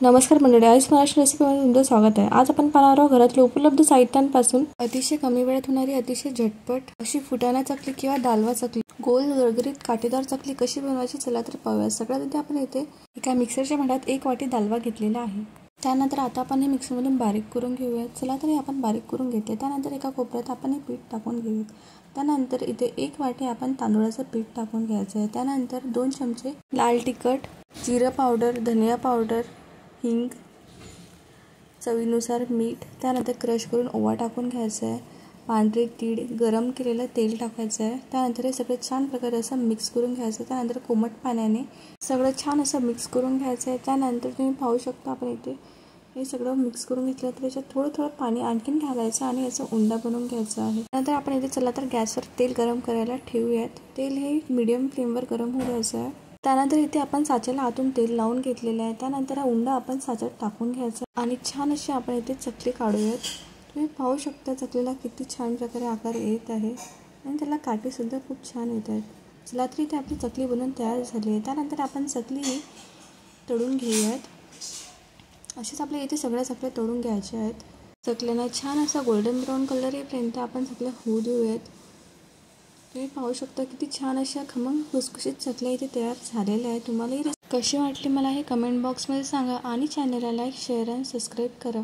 नमस्कार मंडळी, आयुष महाराष्ट्र रेसिपीमध्ये तुमचं स्वागत आहे। आज आपण पाहणार आहोत घरातल्या उपलब्ध साहित्यांपासून अतिशय कमी वेळात होणारी अतिशय झटपट अशी फुटाणा चकली किंवा दालवा चकली, गोल गरगरीत काटेदार चकली कशी बनवायची चला तर पाहूया। सगळ्यात आधी आपण इथे एका मिक्सरच्या भांड्यात 1 वाटी दालवा घेतलेला आहे। त्यानंतर आता आपण हे मिक्सरमधून बारीक करून घेऊया। चला तर आपण बारीक करून घेतले। त्यानंतर एका कोपऱ्यात आपण हे पीठ टाकून घेऊया। त्यानंतर इथे 1 वाटी आपण तांदूळाचं पीठ टाकून घ्यायचं आहे। त्यानंतर 2 चमचे लाल तिखट, जिरा पावडर, धनिया पावडर, हिंग, चवीनुसार मीठ, त्यानंतर क्रश करून ओवा टाकून घ्यायचा आहे। पांढरे तीळ, गरम केलेलं तेल टाकायचं आहे। त्यानंतर हे सगळं छान प्रकारे असं मिक्स करून घ्यायचं आहे। त्यानंतर कोमट पाण्याने सगळं छान असं मिक्स करून घ्यायचं आहे। त्यानंतर तुम्ही पाहू शकता आपण इथे हे सगळं मिक्स करून घेतलं तर याच्यात थोडं पाणी आणखीन घालायचं आणि याचा उंडा बनवून घ्यायचा आहे। त्यानंतर आपण इथे चला तर गॅसवर तेल गरम करायला ठेवूयात। तेल हे मीडियम फ्लेमवर गरम होऊ द्यायचं आहे। त्यानंतर इथे आपण साच्याला आतून तेल लावून घेतलेलं आहे। त्यानंतर हा उंडा आपण साच्यात टाकून घ्यायचा आणि छान अशी आपण इथे चकली काढूयात। तुम्ही पाहू शकता चकलीला किती छान प्रकारे आकार येत आहे आणि त्याला काटे सुद्धा खूप छान येत आहेत। चला तर इथे आपली चकली बनवून तयार झाली आहे। त्यानंतर आपण चकली तळून घेऊयात। असेच आपल्या इथे सगळ्या चकल्या तळून घ्यायच्या आहेत। चकल्यांना छान असा गोल्डन ब्राऊन कलर येईपर्यंत आपण चकल्या होऊ देऊयात। तुम्ही पाहू शकता किती छान अशा खमंग खुसखुशीत चकल्या इथे तयार झालेल्या आहेत। तुम्हाला ही कशी वाटली मला हे कमेंट बॉक्समध्ये सांगा आणि चॅनलला लाईक, शेअर आणि सबस्क्राईब करा।